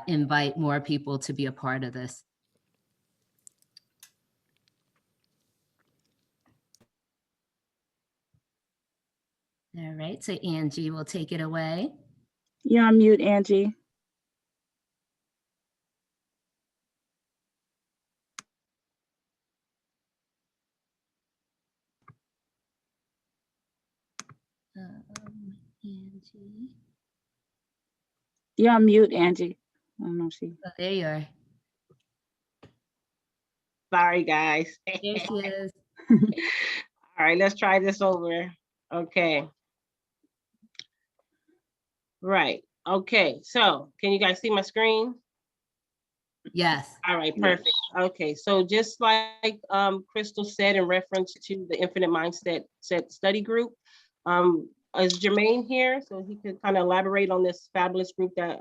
invite more people to be a part of this. All right, so Angie will take it away. You're on mute, Angie. Angie. You're on mute, Angie. I don't know if she. Oh, there you are. Sorry, guys. There she is. All right, let's try this over. Okay. Right. Okay. So can you guys see my screen? Yes. All right, perfect. Okay, so just like Crystal said in reference to the Infinite Mindset study group, is Jermaine here? So he could kind of elaborate on this fabulous group that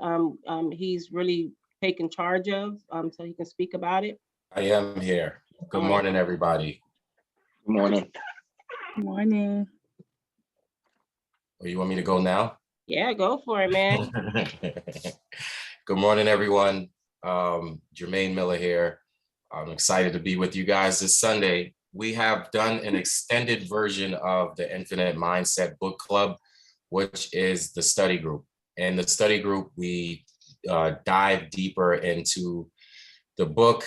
he's really taken charge of, so he can speak about it. I am here. Good morning, everybody. Good morning. Good morning. Oh, you want me to go now? Yeah, go for it, man. Good morning, everyone. Jermaine Miller here. I'm excited to be with you guys this Sunday. We have done an extended version of the Infinite Mindset Book Club, which is the study group. In the study group, we dive deeper into the book,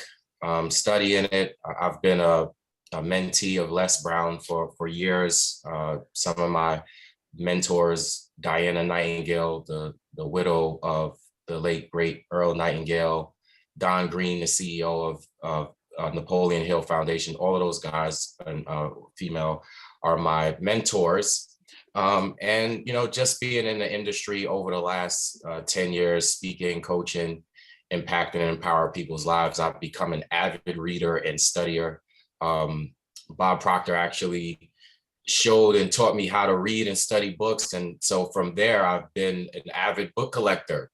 studying it. I've been a mentee of Les Brown for years. Some of my mentors, Diana Nightingale, the widow of the late great Earl Nightingale, Don Green, the CEO of Napoleon Hill Foundation, all of those guys and female are my mentors. And, you know, just being in the industry over the last 10 years, speaking, coaching, impacting and empower people's lives, I've become an avid reader and studier. Bob Proctor actually showed and taught me how to read and study books. And so from there, I've been an avid book collector.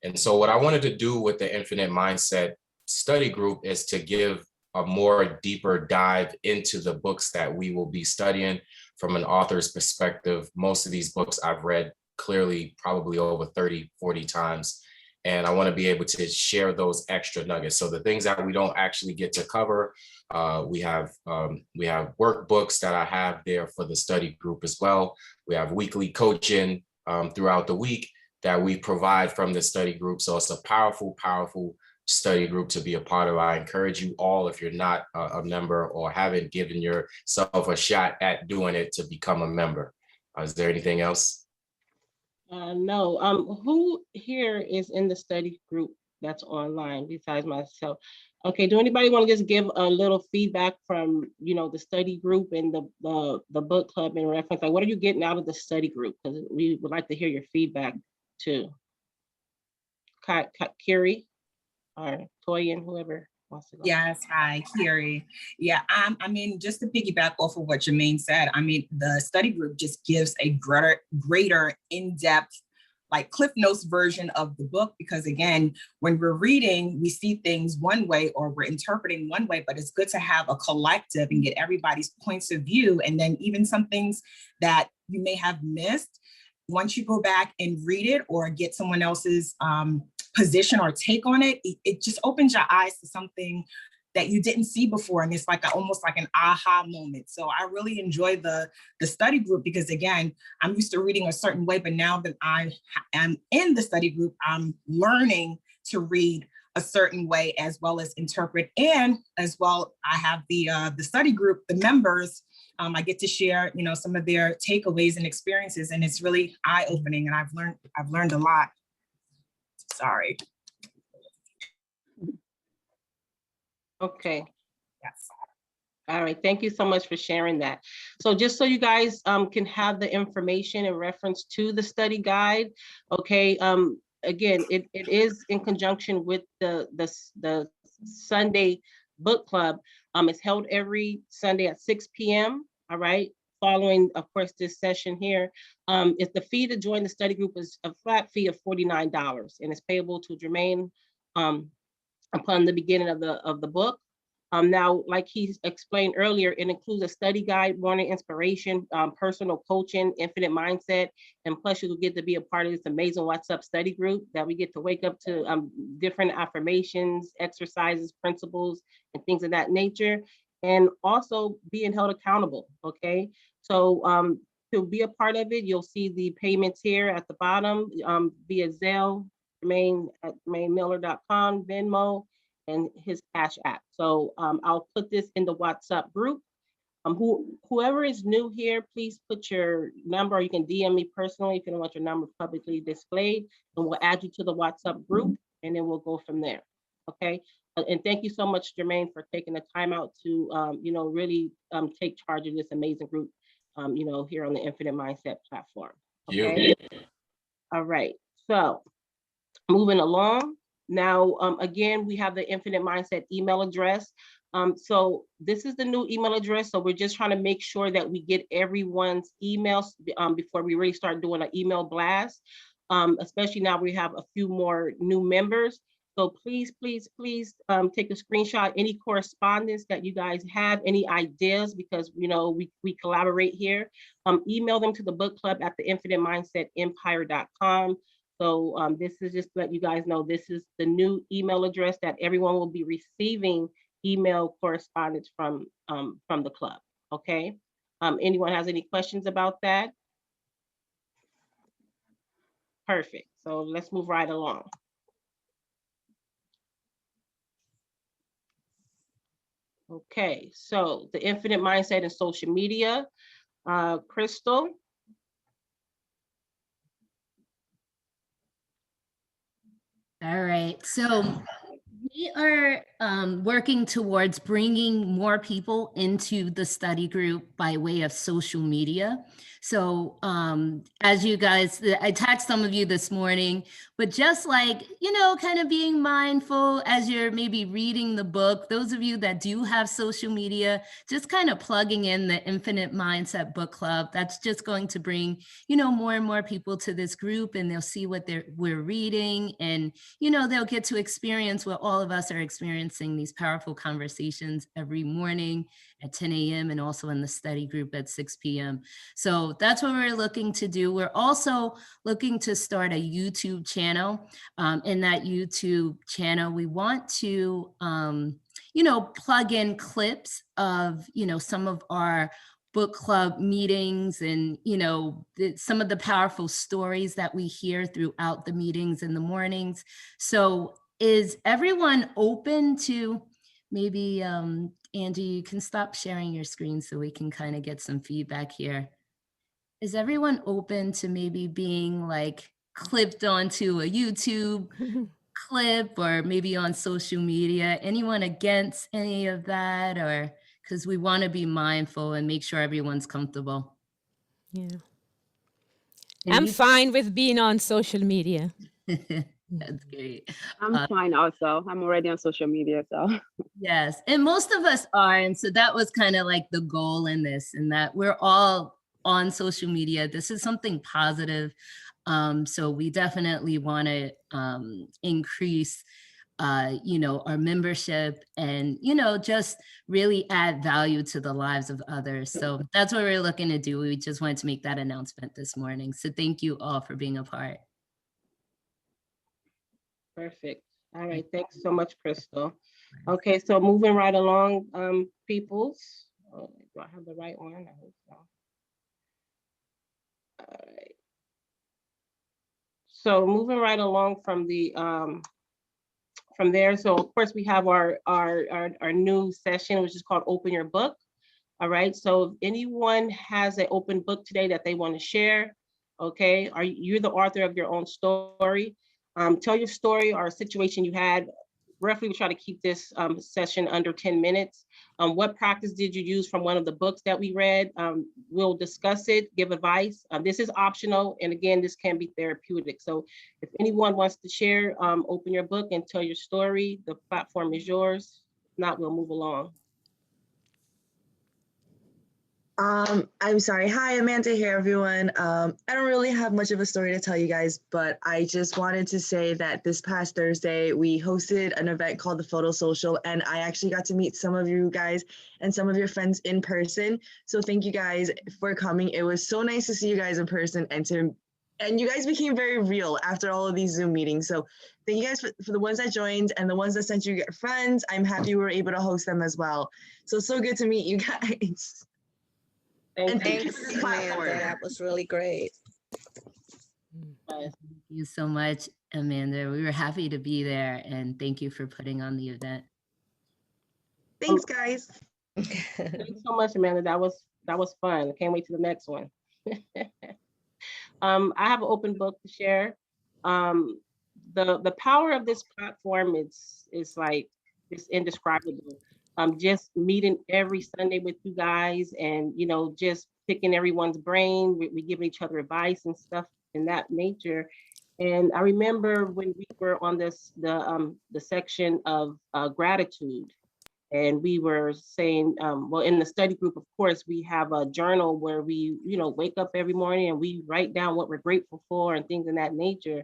And so what I wanted to do with the Infinite Mindset study group is to give a more deeper dive into the books that we will be studying from an author's perspective. Most of these books I've read clearly probably over 30, 40 times. And I want to be able to share those extra nuggets. So the things that we don't actually get to cover, we have workbooks that I have there for the study group as well. We have weekly coaching throughout the week that we provide from the study group. So it's a powerful, powerful study group to be a part of. I encourage you all, if you're not a member or haven't given yourself a shot at doing it, to become a member. Is there anything else? No. Who here is in the study group that's online besides myself? Okay, do anybody want to just give a little feedback from, you know, the study group and the book club in reference? Like, what are you getting out of the study group? Because we would like to hear your feedback too. Kiri or Toyin, whoever wants to go. Yes, hi, Kiri. Yeah, I mean, just to piggyback off of what Jermaine said, I mean, the study group just gives a greater in-depth, like Cliff Notes version of the book, because again, when we're reading, we see things one way or we're interpreting one way, but it's good to have a collective and get everybody's points of view. And then even some things that you may have missed, once you go back and read it or get someone else's position or take on it, it just opens your eyes to something that you didn't see before. And it's like almost like an aha moment. So I really enjoy the study group because again, I'm used to reading a certain way, but now that I am in the study group, I'm learning to read a certain way as well as interpret. And as well, I have the study group, the members, I get to share, you know, some of their takeaways and experiences, and it's really eye-opening. And I've learned a lot. Sorry. Okay. Yes. All right. Thank you so much for sharing that. So just so you guys can have the information in reference to the study guide. Okay. Again, it is in conjunction with the Sunday book club. It's held every Sunday at 6 p.m. All right. Following, of course, this session here. If the fee to join the study group is a flat fee of $49, and it's payable to Jermaine upon the beginning of the book. Now, like he explained earlier, it includes a study guide, morning inspiration, personal coaching, infinite mindset, and plus you will get to be a part of this amazing WhatsApp study group that we get to wake up to different affirmations, exercises, principles, and things of that nature, and also being held accountable, okay? So to be a part of it, you'll see the payments here at the bottom via Zelle, Jermaine at jermainemiller.com, Venmo, and his Cash App. So I'll put this in the WhatsApp group. Whoever is new here, please put your number, or you can DM me personally if you don't want your number publicly displayed, and we'll add you to the WhatsApp group, and then we'll go from there. Okay. And thank you so much, Jermaine, for taking the time out to, really take charge of this amazing group, here on the Infinite Mindset platform. Okay. All right. So moving along. Now, again, we have the Infinite Mindset email address. So this is the new email address. So we're just trying to make sure that we get everyone's emails before we really start doing an email blast. Especially now we have a few more new members. So please, please, please take a screenshot, any correspondence that you guys have, any ideas, because we collaborate here. Email them to the book club at theinfiniteMindsetEmpire.com. So this is just to let you guys know, this is the new email address that everyone will be receiving email correspondence from the club. Okay. Anyone has any questions about that? Perfect. So let's move right along. Okay, so the Infinite Mindset and social media. Crystal. All right. So we are working towards bringing more people into the study group by way of social media. So as you guys, I tagged some of you this morning, but just like, kind of being mindful as you're maybe reading the book, those of you that do have social media, just kind of plugging in the Infinite Mindset Book Club. That's just going to bring, more and more people to this group, and they'll see what we're reading, and, they'll get to experience what all of us are experiencing, these powerful conversations every morning at 10 a.m. and also in the study group at 6 p.m. So that's what we're looking to do. We're also looking to start a YouTube channel. In that YouTube channel, we want to, plug in clips of, some of our book club meetings and, some of the powerful stories that we hear throughout the meetings in the mornings. So is everyone open to maybe, Angie, you can stop sharing your screen so we can kind of get some feedback here. Is everyone open to maybe being like clipped onto a YouTube clip or maybe on social media? Anyone against any of that? Or because we want to be mindful and make sure everyone's comfortable. Yeah. And I'm fine with being on social media. That's great. I'm fine also. I'm already on social media, so. Yes, and most of us are. And so that was kind of like the goal in this, and that we're all on social media. This is something positive. So we definitely want to increase our membership and, just really add value to the lives of others. So that's what we're looking to do. We just wanted to make that announcement this morning. So thank you all for being a part. Perfect. All right. Thanks so much, Crystal. Okay, so moving right along, peoples. Oh, do I have the right one? I hope so. All right. So moving right along from the from there. So of course we have our new session, which is called Open Your Book. All right. So if anyone has an open book today that they want to share, okay, you're the author of your own story. Tell your story or a situation you had. Roughly, we try to keep this session under 10 minutes. What practice did you use from one of the books that we read? We'll discuss it, give advice. This is optional. And again, this can be therapeutic. So if anyone wants to share, open your book and tell your story. The platform is yours. If not, we'll move along. I'm sorry. Hi, Amanda here, everyone. I don't really have much of a story to tell you guys, but I just wanted to say that this past Thursday, we hosted an event called the Photo Social, and I actually got to meet some of you guys and some of your friends in person. So thank you guys for coming. It was so nice to see you guys in person and you guys became very real after all of these Zoom meetings. So thank you guys for the ones that joined and the ones that sent you your friends. I'm happy we were able to host them as well. So good to meet you guys. And thank you Thanks, for this Amanda. platform. That was really great. Thank you so much, Amanda. We were happy to be there, and thank you for putting on the event. Thanks, guys. Thanks so much, Amanda. That was fun. Can't wait to the next one. I have an open book to share. Um, the power of this platform is like it's indescribable. Just meeting every Sunday with you guys, and just picking everyone's brain. We giving each other advice and stuff in that nature. And I remember when we were on the section of gratitude, and we were saying, well, in the study group, of course, we have a journal where we, wake up every morning and we write down what we're grateful for and things in that nature.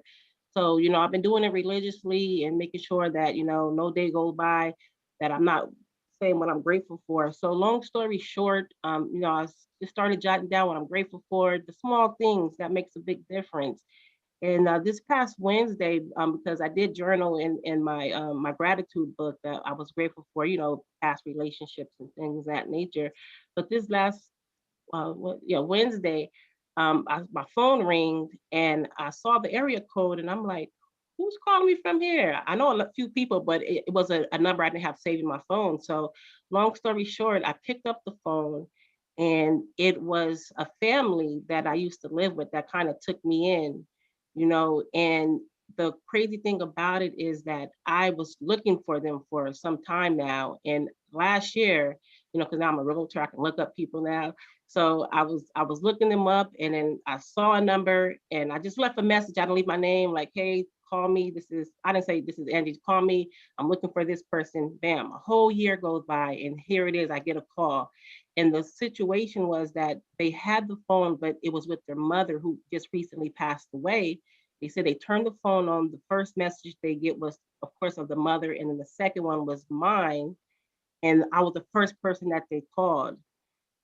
So, I've been doing it religiously and making sure that, no day goes by that I'm not saying what I'm grateful for. So long story short, I just started jotting down what I'm grateful for, the small things that makes a big difference. And this past Wednesday, because I did journal in my my gratitude book that I was grateful for, past relationships and things of that nature. But this last Wednesday, my phone rings and I saw the area code, and I'm like, who's calling me from here? I know a few people, but it was a number I didn't have saved in my phone. So long story short, I picked up the phone, and it was a family that I used to live with that kind of took me in, and the crazy thing about it is that I was looking for them for some time now. And last year, because now I'm a realtor, I can look up people now. So I was looking them up, and then I saw a number, and I just left a message. I didn't leave my name, like, hey, call me. I didn't say this is Angie, call me. I'm looking for this person. Bam, a whole year goes by, and here it is. I get a call. And the situation was that they had the phone, but it was with their mother who just recently passed away. They said they turned the phone on. The first message they get was, of course, of the mother, and then the second one was mine. And I was the first person that they called.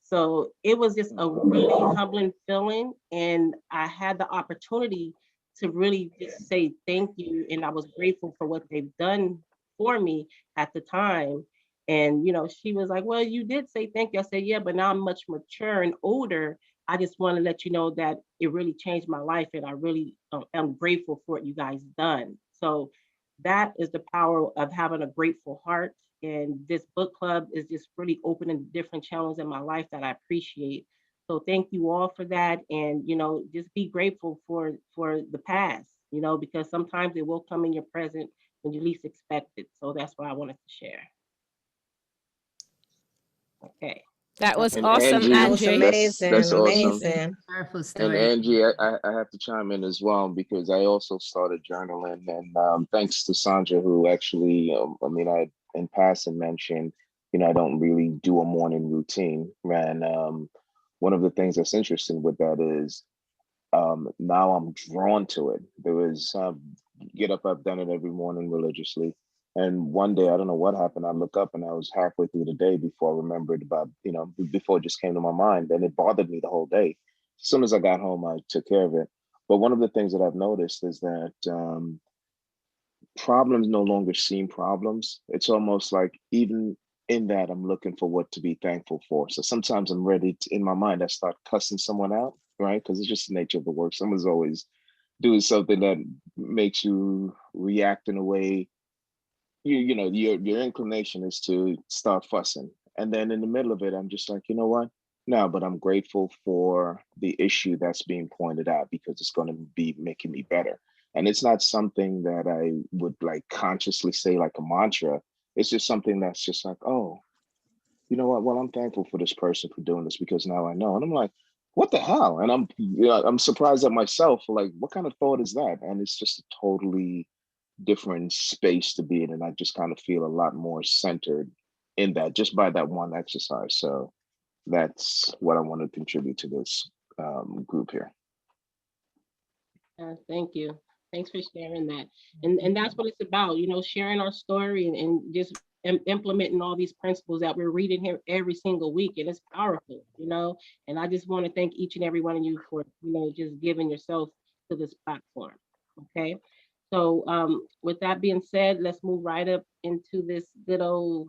So it was just a really humbling feeling. And I had the opportunity to really just say thank you. And I was grateful for what they've done for me at the time. And, she was like, well, you did say thank you. I said, yeah, but now I'm much mature and older. I just want to let you know that it really changed my life. And I really am grateful for what you guys done. So that is the power of having a grateful heart. And this book club is just really opening different channels in my life that I appreciate. So thank you all for that. And, just be grateful for the past, because sometimes it will come in your present when you least expect it. So that's what I wanted to share. Okay. That was And awesome, Angie, That was Angie. amazing. that's awesome. Amazing. Powerful And story. Angie, I have to chime in as well because I also started journaling, and thanks to Sandra, who actually, I in passing mentioned, I don't really do a morning routine. And one of the things that's interesting with that is now I'm drawn to it. There was get up, I've done it every morning religiously. And one day, I don't know what happened. I look up and I was halfway through the day before I remembered about, before it just came to my mind. And it bothered me the whole day. As soon as I got home, I took care of it. But one of the things that I've noticed is that problems no longer seem problems. It's almost like even in that, I'm looking for what to be thankful for. So sometimes I'm ready to, in my mind, I start cussing someone out, right? Because it's just the nature of the work. Someone's always doing something that makes you react in a way your inclination is to start fussing. And then in the middle of it, I'm just like, you know what? No, but I'm grateful for the issue that's being pointed out because it's going to be making me better. And it's not something that I would like consciously say like a mantra. It's just something that's just like, oh, you know what? Well, I'm thankful for this person for doing this because now I know. And I'm like, what the hell? And I'm surprised at myself. Like, what kind of thought is that? And it's just a totally different space to be in, and I just kind of feel a lot more centered in that just by that one exercise. So that's what I want to contribute to this group here. Thank you. Thanks for sharing that. And that's what it's about, you know, sharing our story and just implementing all these principles that we're reading here every single week. And it's powerful, you know. And I just want to thank each and every one of you for, you know, just giving yourself to this platform. Okay. So with that being said, let's move right up into this good old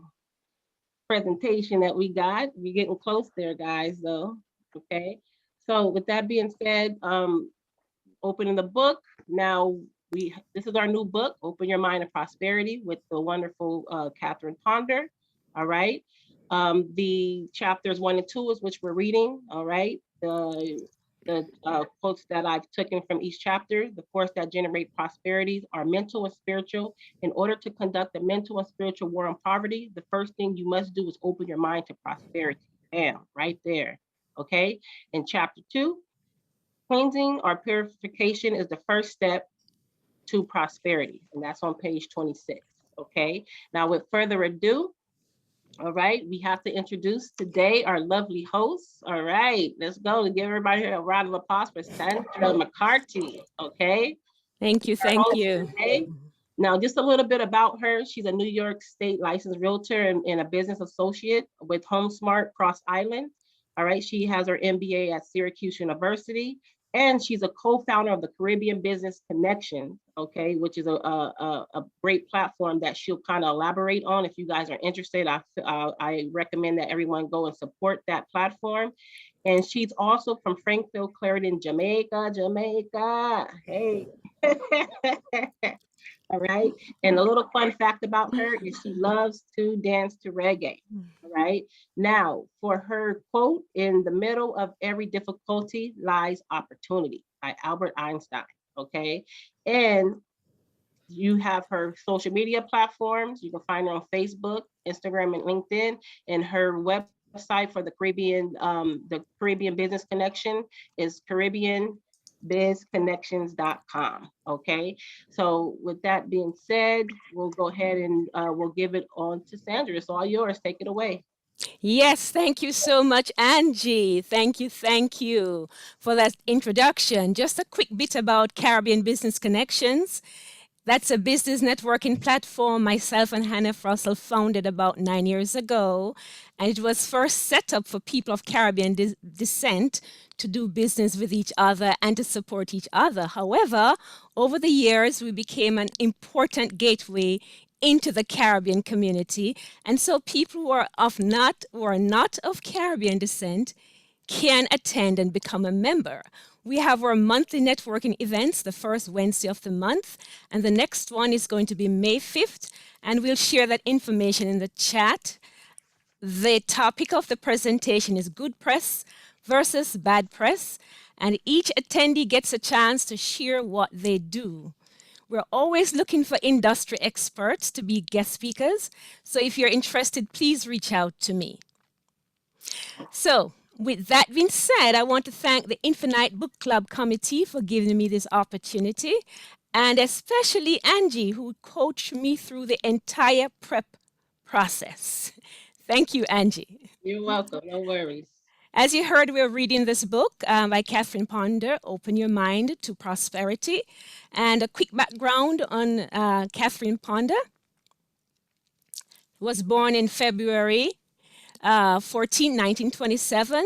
presentation that we got. We're getting close there, guys, though. Okay. So with that being said, opening the book. Now this is our new book, Open Your Mind to Prosperity, with the wonderful Catherine Ponder. All right. The chapters 1 and 2 is which we're reading. All right. The quotes that I've taken from each chapter, the force that generate prosperities are mental and spiritual. In order to conduct a mental and spiritual war on poverty, the first thing you must do is open your mind to prosperity. Bam, right there. Okay. In chapter 2, cleansing or purification is the first step to prosperity, and that's on page 26. Okay. Now, with further ado, all right, we have to introduce today our lovely hosts. All right, let's go and give everybody here a round of applause for Sandra McCarthy. Okay. Thank you. Our Thank host you. today. Now, just a little bit about her. She's a New York State licensed realtor and a business associate with HomeSmart Cross Island. All right, she has her MBA at Syracuse University, and she's a co-founder of the Caribbean Business Connection, okay, which is a great platform that she'll kind of elaborate on. If you guys are interested, I recommend that everyone go and support that platform. And she's also from Frankville, Clarendon, Jamaica. Hey. All right. And a little fun fact about her is she loves to dance to reggae. All right. Now, for her quote, in the middle of every difficulty lies opportunity, by Albert Einstein. Okay. And you have her social media platforms. You can find her on Facebook, Instagram, and LinkedIn. And her website for the Caribbean Business Connection is CaribbeanBizConnections.com. Okay. So with that being said, we'll go ahead and we'll give it on to Sandra. It's all yours. Take it away. Yes, thank you so much, Angie. Thank you for that introduction. Just a quick bit about Caribbean Business Connections. That's a business networking platform myself and Hannah Russell founded about 9 years ago. And it was first set up for people of Caribbean descent to do business with each other and to support each other. However, over the years, we became an important gateway into the Caribbean community. And so people who are not of Caribbean descent can attend and become a member. We have our monthly networking events the first Wednesday of the month, and the next one is going to be May 5th, and we'll share that information in the chat. The topic of the presentation is good press versus bad press, and each attendee gets a chance to share what they do. We're always looking for industry experts to be guest speakers, so if you're interested, please reach out to me. So, with that being said, I want to thank the Infinite Book Club Committee for giving me this opportunity, and especially Angie, who coached me through the entire prep process. Thank you, Angie. You're welcome. No worries. As you heard, we're reading this book by Catherine Ponder, Open Your Mind to Prosperity. And a quick background on Catherine Ponder. Was born in February 1927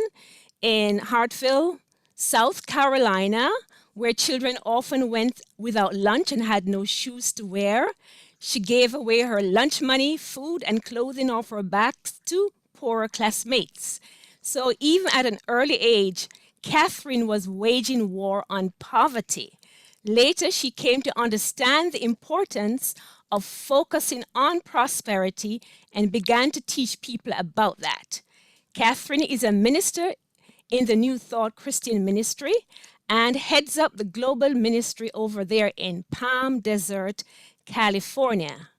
in Hartville, South Carolina, where children often went without lunch and had no shoes to wear. She gave away her lunch money, food, and clothing off her backs to poorer classmates. So even at an early age, Catherine was waging war on poverty. Later, she came to understand the importance of focusing on prosperity and began to teach people about that. Catherine is a minister in the New Thought Christian Ministry and heads up the global ministry over there in Palm Desert, California.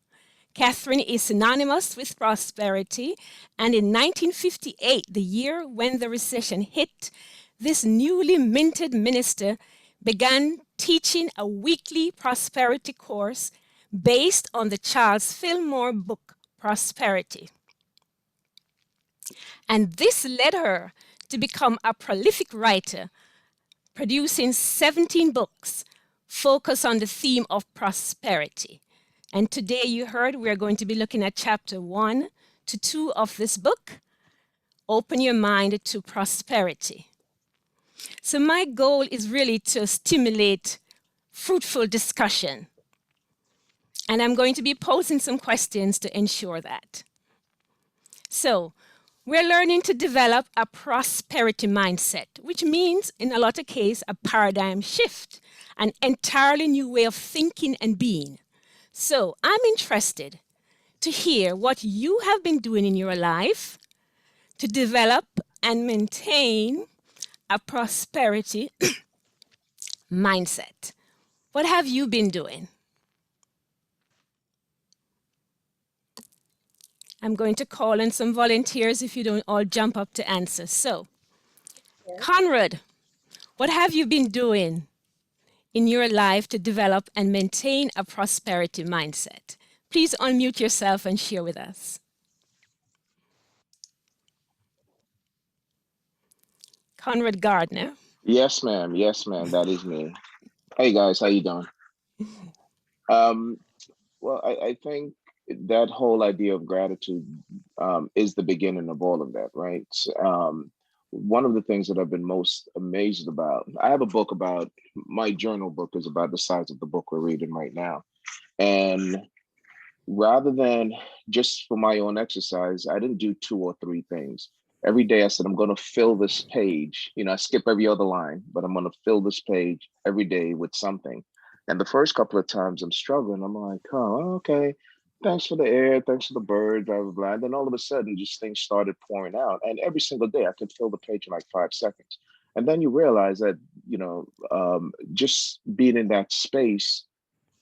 Catherine is synonymous with prosperity, and in 1958, the year when the recession hit, this newly minted minister began teaching a weekly prosperity course based on the Charles Fillmore book, Prosperity. And this led her to become a prolific writer, producing 17 books focused on the theme of prosperity. And today you heard we're going to be looking at chapter 1 to 2 of this book, Open Your Mind to Prosperity. So my goal is really to stimulate fruitful discussion. And I'm going to be posing some questions to ensure that. So we're learning to develop a prosperity mindset, which means in a lot of cases, a paradigm shift, an entirely new way of thinking and being. So I'm interested to hear what you have been doing in your life to develop and maintain a prosperity mindset. What have you been doing? I'm going to call in some volunteers if you don't all jump up to answer. So, Conrad, what have you been doing in your life to develop and maintain a prosperity mindset? Please unmute yourself and share with us. Conrad Gardner. Yes, ma'am. Yes, ma'am. That is me. Hey guys, how you doing? Well, I think that whole idea of gratitude is the beginning of all of that, right? One of the things that I've been most amazed about, I have a book about, my journal book is about the size of the book we're reading right now. And rather than just for my own exercise, I didn't do 2 or 3 things. Every day I said, I'm going to fill this page. You know, I skip every other line, but I'm going to fill this page every day with something. And the first couple of times I'm struggling, I'm like, oh, okay. Thanks for the air. Thanks for the bird, blah, blah, blah. And then all of a sudden, just things started pouring out. And every single day I could fill the page in like 5 seconds. And then you realize that, you know, just being in that space,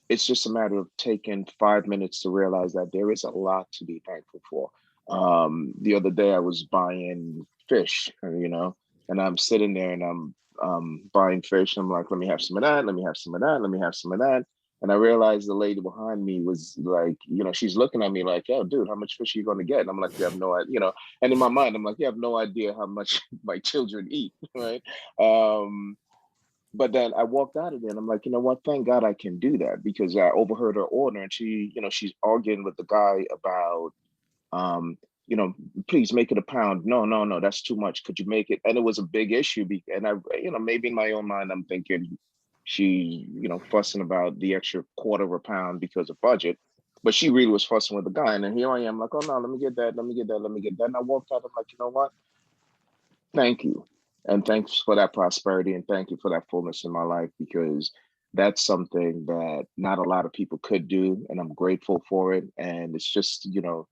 it's just a matter of taking 5 minutes to realize that there is a lot to be thankful for. The other day I was buying fish, you know, and I'm sitting there and I'm buying fish. And I'm like, let me have some of that. Let me have some of that. Let me have some of that. And I realized the lady behind me was like, you know, she's looking at me like, yo, dude, how much fish are you going to get? And I'm like, you have no idea, you know, and in my mind, I'm like, you have no idea how much my children eat, right? But then I walked out of there and I'm like, you know what? Thank God I can do that, because I overheard her order and she, you know, she's arguing with the guy about, you know, please make it a pound. No, that's too much. Could you make it? And it was a big issue. And I, you know, maybe in my own mind, I'm thinking she, you know, fussing about the extra quarter of a pound because of budget. But she really was fussing with the guy. And then here I am like, oh no, let me get that. Let me get that. Let me get that. And I walked out. I'm like, you know what? Thank you. And thanks for that prosperity and thank you for that fullness in my life, because that's something that not a lot of people could do. And I'm grateful for it. And it's just, you know,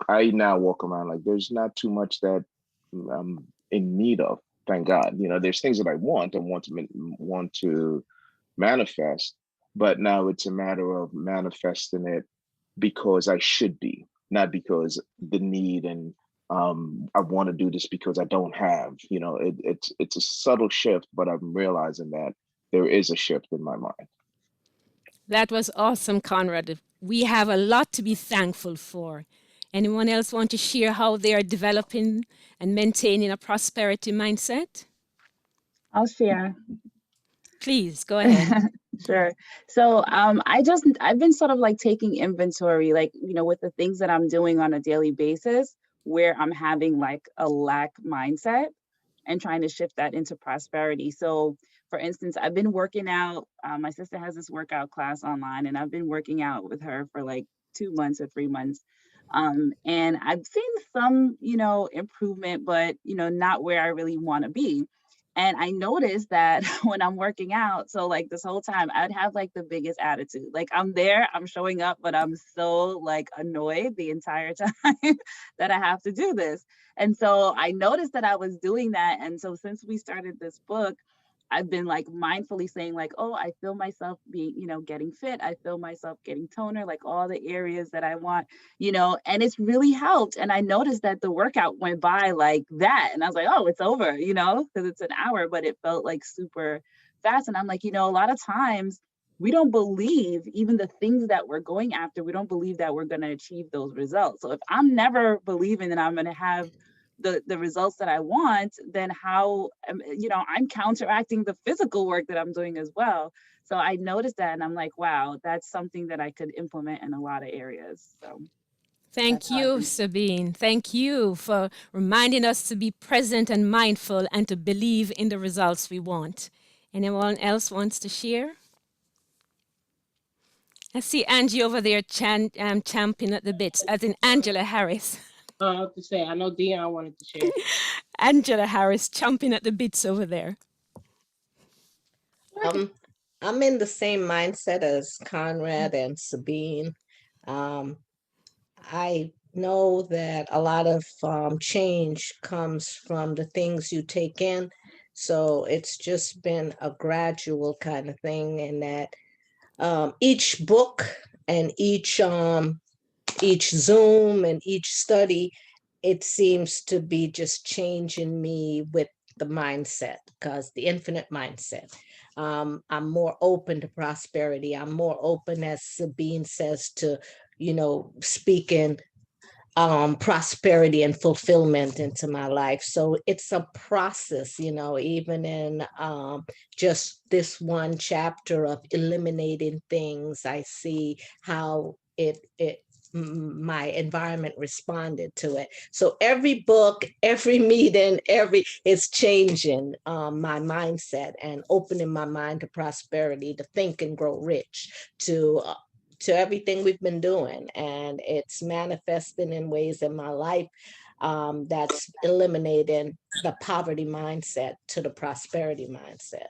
I now walk around like there's not too much that I'm in need of. Thank God. You know, there's things that I want to manifest, but now it's a matter of manifesting it because I should be, not because the need and I want to do this because I don't have. You know, it's a subtle shift, but I'm realizing that there is a shift in my mind. That was awesome, Conrad. We have a lot to be thankful for. Anyone else want to share how they are developing and maintaining a prosperity mindset? I'll share. Please, go ahead. Sure. So I've been sort of like taking inventory, like, you know, with the things that I'm doing on a daily basis, where I'm having like a lack mindset and trying to shift that into prosperity. So for instance, I've been working out. My sister has this workout class online and I've been working out with her for like 2 months or 3 months. And I've seen some, you know, improvement, but, you know, not where I really want to be. And I noticed that when I'm working out, so like this whole time, I'd have like the biggest attitude. Like I'm there, I'm showing up, but I'm so like annoyed the entire time that I have to do this. And so I noticed that I was doing that. And so since we started this book, I've been like mindfully saying like, oh, I feel myself being, you know, getting fit. I feel myself getting toner, like all the areas that I want, you know, and it's really helped. And I noticed that the workout went by like that. And I was like, oh, it's over, you know, because it's an hour, but it felt like super fast. And I'm like, you know, a lot of times we don't believe even the things that we're going after, we don't believe that we're going to achieve those results. So if I'm never believing that I'm going to have the results that I want, then how, I'm counteracting the physical work that I'm doing as well. So I noticed that and I'm like, wow, that's something that I could implement in a lot of areas. So Thank that's how I you, think. Sabine. Thank you for reminding us to be present and mindful and to believe in the results we want. Anyone else wants to share? I see Angie over there champing at the bits, as in Angela Harris. I have to say, I know Dion wanted to share. Angela Harris chomping at the bits over there. I'm in the same mindset as Conrad and Sabine. I know that a lot of change comes from the things you take in. So it's just been a gradual kind of thing, and that each book and each Zoom and each study, it seems to be just changing me with the mindset, because the infinite mindset. I'm more open to prosperity. I'm more open, as Sabine says, to, speaking prosperity and fulfillment into my life. So it's a process, even in just this one chapter of eliminating things, I see how my environment responded to it. So every book, every meeting, it's changing my mindset and opening my mind to prosperity, to think and grow rich, to everything we've been doing. And it's manifesting in ways in my life that's eliminating the poverty mindset to the prosperity mindset.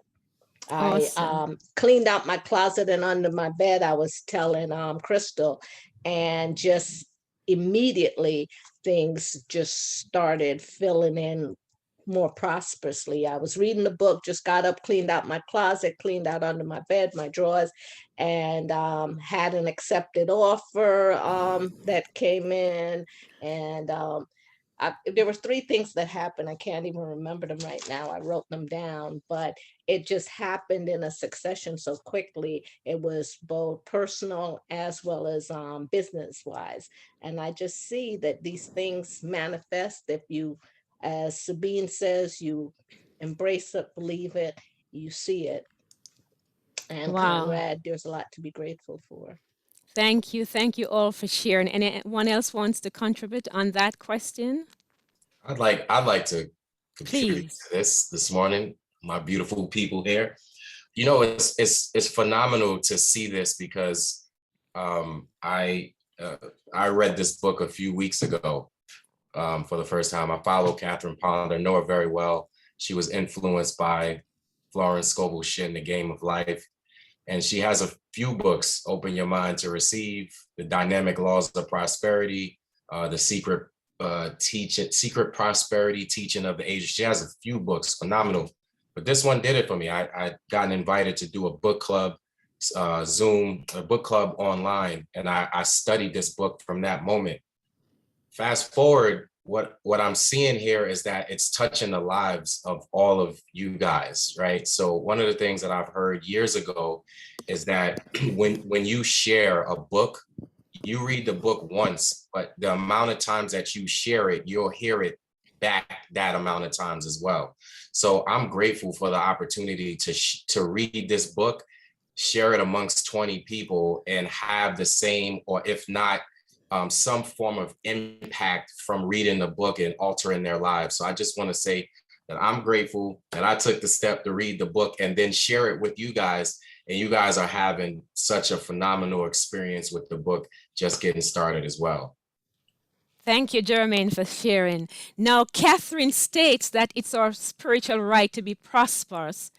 Awesome. I cleaned out my closet and under my bed, I was telling Crystal, and just immediately things just started filling in more prosperously. I was reading the book, just got up, cleaned out my closet, cleaned out under my bed, my drawers, and had an accepted offer that came in. And there were three things that happened. I can't even remember them right now. I wrote them down, but it just happened in a succession so quickly. It was both personal as well as business wise. And I just see that these things manifest if you, as Sabine says, you embrace it, believe it, you see it. And Wow. Conrad, there's a lot to be grateful for. Thank you. Thank you all for sharing. Anyone else wants to contribute on that question? I'd like to contribute Please. to this morning, my beautiful people here. It's phenomenal to see this, because I read this book a few weeks ago for the first time. I follow Catherine Ponder, know her very well. She was influenced by Florence Scovel Shinn, The Game of Life. And she has a few books: Open Your Mind to Receive, The Dynamic Laws of Prosperity, The Secret Prosperity Teaching of the Ages. She has a few books, phenomenal. But this one did it for me. I gotten invited to do a book club, Zoom, a book club online, and I studied this book from that moment. Fast forward, what I'm seeing here is that it's touching the lives of all of you guys, right? So one of the things that I've heard years ago is that when you share a book, you read the book once, but the amount of times that you share it, you'll hear it back that amount of times as well. So I'm grateful for the opportunity to read this book, share it amongst 20 people, and have the same, or if not, some form of impact from reading the book and altering their lives. So I just want to say that I'm grateful that I took the step to read the book and then share it with you guys. And you guys are having such a phenomenal experience with the book, just getting started as well. Thank you, Jermaine, for sharing. Now, Catherine states that it's our spiritual right to be prosperous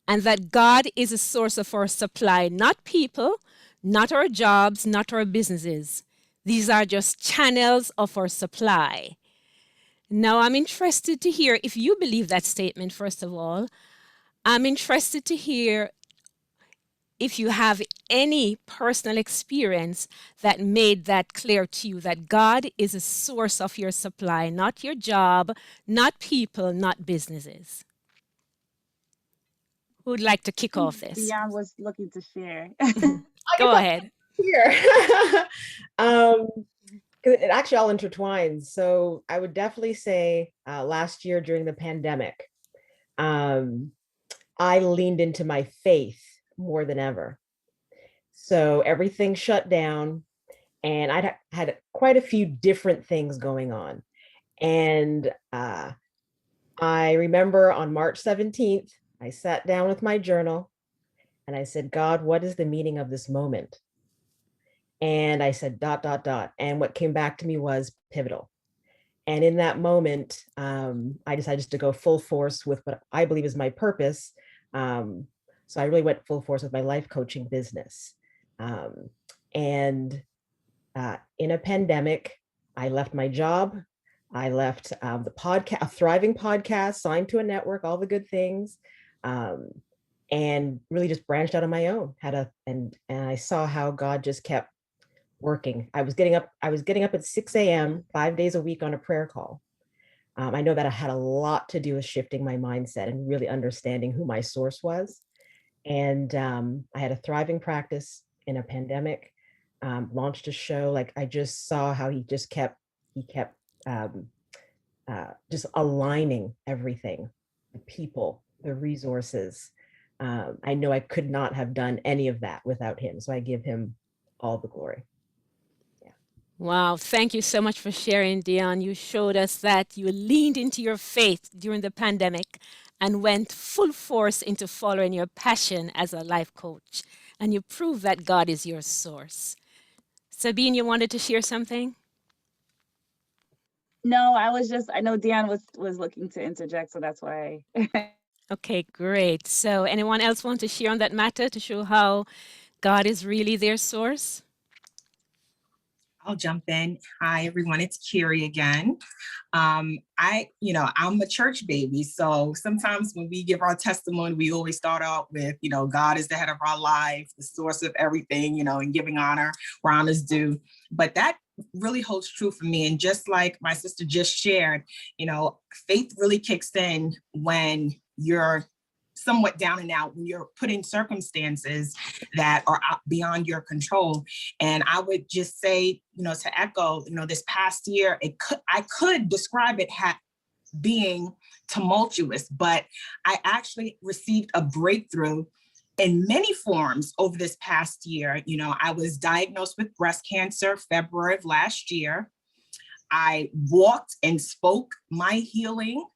and that God is a source of our supply, not people, not our jobs, not our businesses. These are just channels of our supply. Now, I'm interested to hear if you believe that statement, first of all. I'm interested to hear if you have any personal experience that made that clear to you, that God is a source of your supply, not your job, not people, not businesses. Who'd like to kick off this? Dion was looking to share. Go ahead. Here. 'Cause it actually all intertwines. So I would definitely say last year during the pandemic, um, I leaned into my faith more than ever. So everything shut down, and I had quite a few different things going on. And I remember on March 17th, I sat down with my journal and I said, God, what is the meaning of this moment? And I said, dot, dot, dot. And what came back to me was pivotal. And in that moment, I decided just to go full force with what I believe is my purpose. So I really went full force with my life coaching business. And in a pandemic, I left my job. I left the podcast, a thriving podcast, signed to a network, all the good things, and really just branched out on my own. And I saw how God just kept working. I was getting up at 6 a.m. 5 days a week on a prayer call. I know that I had a lot to do with shifting my mindset and really understanding who my source was. And I had a thriving practice in a pandemic, launched a show. Like I just saw how he kept just aligning everything, the people, the resources. I know I could not have done any of that without him. So I give him all the glory. Wow, thank you so much for sharing, Dion. You showed us that you leaned into your faith during the pandemic and went full force into following your passion as a life coach. And you proved that God is your source. Sabine, you wanted to share something? No, I know Dion was looking to interject, so that's why. Okay, great. So anyone else want to share on that matter to show how God is really their source? I'll jump in. Hi, everyone. It's Kiri again. I'm a church baby. So sometimes when we give our testimony, we always start out with, God is the head of our life, the source of everything, and giving honor where honor's due. But that really holds true for me. And just like my sister just shared, faith really kicks in when you're somewhat down and out, when you're put in circumstances that are beyond your control. And I would just say, to echo, this past year, I could describe it being tumultuous, but I actually received a breakthrough in many forms over this past year. I was diagnosed with breast cancer February of last year. I walked and spoke my healing.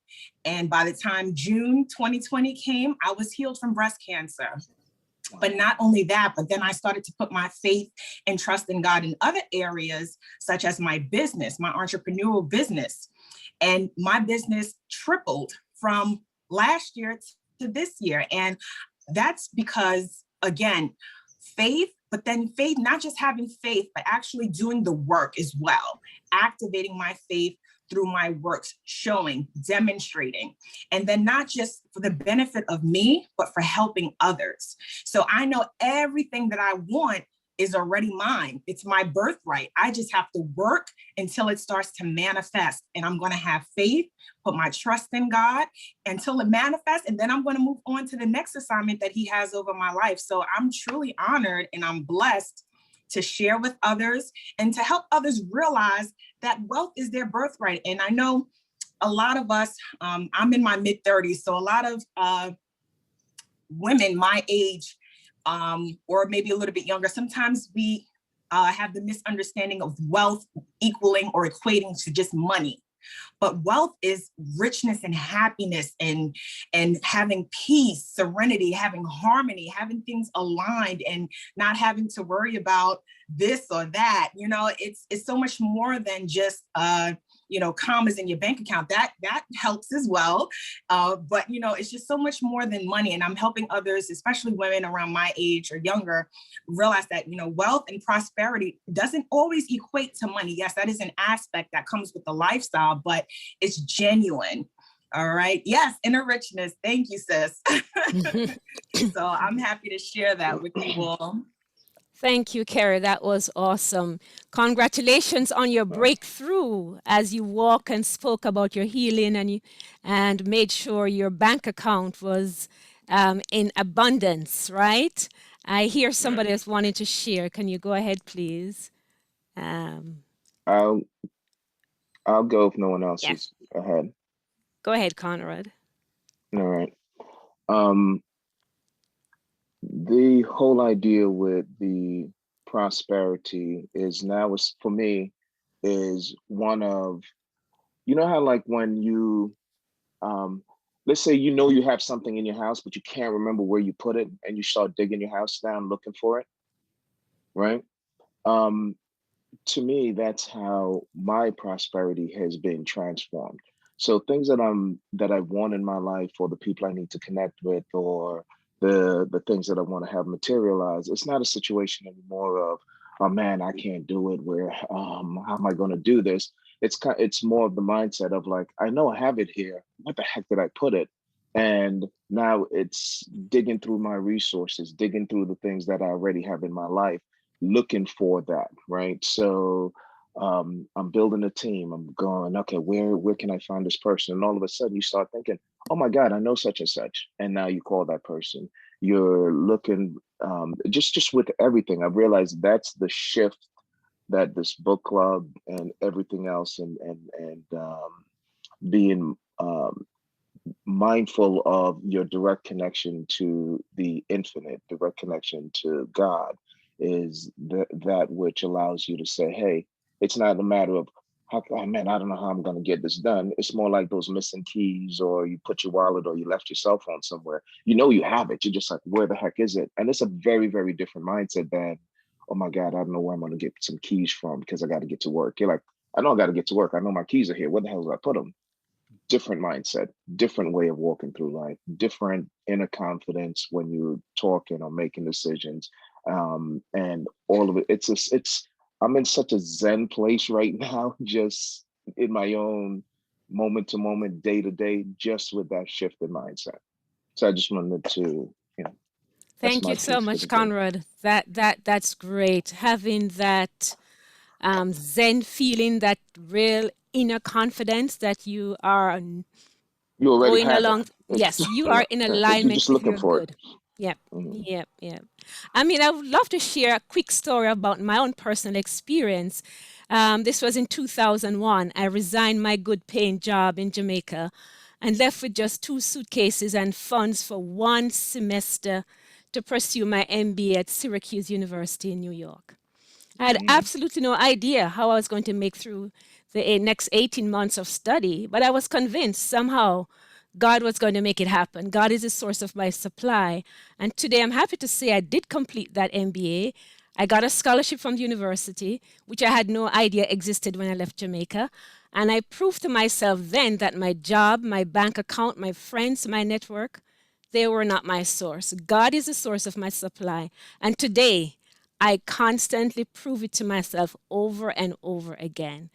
And by the time June 2020 came, I was healed from breast cancer. But not only that, but then I started to put my faith and trust in God in other areas, such as my business, my entrepreneurial business. And my business tripled from last year to this year. And that's because, again, faith, but then faith, not just having faith, but actually doing the work as well, activating my faith through my works, showing, demonstrating, and then not just for the benefit of me, but for helping others. So I know everything that I want is already mine. It's my birthright. I just have to work until it starts to manifest. And I'm going to have faith, put my trust in God until it manifests. And then I'm going to move on to the next assignment that he has over my life. So I'm truly honored and I'm blessed to share with others and to help others realize that wealth is their birthright. And I know a lot of us, I'm in my mid-30s, so a lot of women my age, or maybe a little bit younger, sometimes we have the misunderstanding of wealth equaling or equating to just money. But wealth is richness and happiness and having peace, serenity, having harmony, having things aligned and not having to worry about this or that. It's so much more than just commas in your bank account. That helps as well. But it's just so much more than money. And I'm helping others, especially women around my age or younger, realize that wealth and prosperity doesn't always equate to money. Yes, that is an aspect that comes with the lifestyle, but it's genuine. All right. Yes, inner richness. Thank you, sis. So I'm happy to share that with you all. Thank you, Carrie. That was awesome. Congratulations on your breakthrough as you walk and spoke about your healing and made sure your bank account was in abundance, right? I hear somebody else wanting to share. Can you go ahead, please? Um, I'll I'll go if no one else yeah, is ahead. go ahead, Conrad. All right. Um, the whole idea with the prosperity is now is for me is one of, you know how like when you um let's say you know you have something in your house but you can't remember where you put it and you start digging your house down looking for it, right? Um to me, that's how my prosperity has been transformed. So things that I want in my life, or the people I need to connect with, or the things that I want to have materialize, it's not a situation anymore of, oh man, I can't do it. Where how am I going to do this? It's more of the mindset of like, I know I have it here. What the heck did I put it? And now it's digging through my resources, digging through the things that I already have in my life, looking for that, right? So I'm building a team. I'm going, okay, where can I find this person? And all of a sudden you start thinking, oh my God, I know such and such. And now you call that person. You're looking just with everything. I've realized that's the shift that this book club and everything else and being mindful of your direct connection to the infinite, direct connection to God, is that which allows you to say, hey, it's not a matter of, how, oh man, I don't know how I'm going to get this done. It's more like those missing keys, or you put your wallet or you left your cell phone somewhere. You know you have it. You're just like, where the heck is it? And it's a very, very different mindset than, oh my God, I don't know where I'm going to get some keys from because I got to get to work. You're like, I know I got to get to work. I know my keys are here. Where the hell did I put them? Different mindset, different way of walking through life, different inner confidence when you're talking or making decisions, and all of it. It's I'm in such a zen place right now, just in my own moment to moment, day to day, just with that shift in mindset. So I just wanted to, that's Thank my you so piece for much, the day. Conrad. That's great. Having that Zen feeling, that real inner confidence that you are You already going have it. along. It's Yes, you yeah, are in you're alignment just with looking your for it. good. Yep. Mhm. Yep. Yep. I mean, I would love to share a quick story about my own personal experience. This was in 2001. I resigned my good paying job in Jamaica and left with just 2 suitcases and funds for 1 semester to pursue my MBA at Syracuse University in New York. I had Mhm. absolutely no idea how I was going to make through the next 18 months of study, but I was convinced somehow God was going to make it happen. God is the source of my supply. And today I'm happy to say I did complete that MBA. I got a scholarship from the university, which I had no idea existed when I left Jamaica. And I proved to myself then that my job, my bank account, my friends, my network, they were not my source. God is the source of my supply. And today, I constantly prove it to myself over and over again.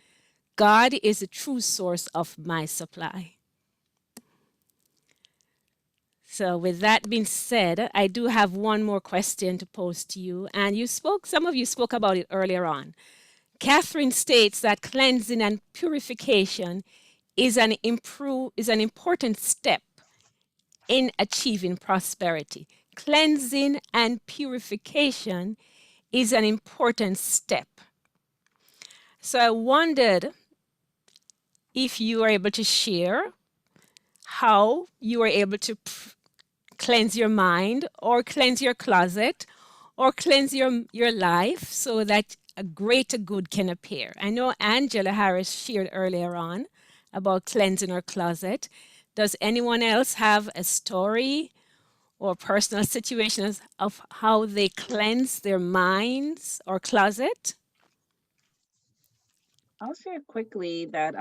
God is the true source of my supply. So, with that being said, I do have one more question to pose to you. And some of you spoke about it earlier on. Catherine states that cleansing and purification is an important step in achieving prosperity. Cleansing and purification is an important step. So I wondered if you are able to share how you are able to cleanse your mind or cleanse your closet or cleanse your life so that a greater good can appear. I know Angela Harris shared earlier on about cleansing her closet. Does anyone else have a story or personal situations of how they cleanse their minds or closet? I'll share quickly that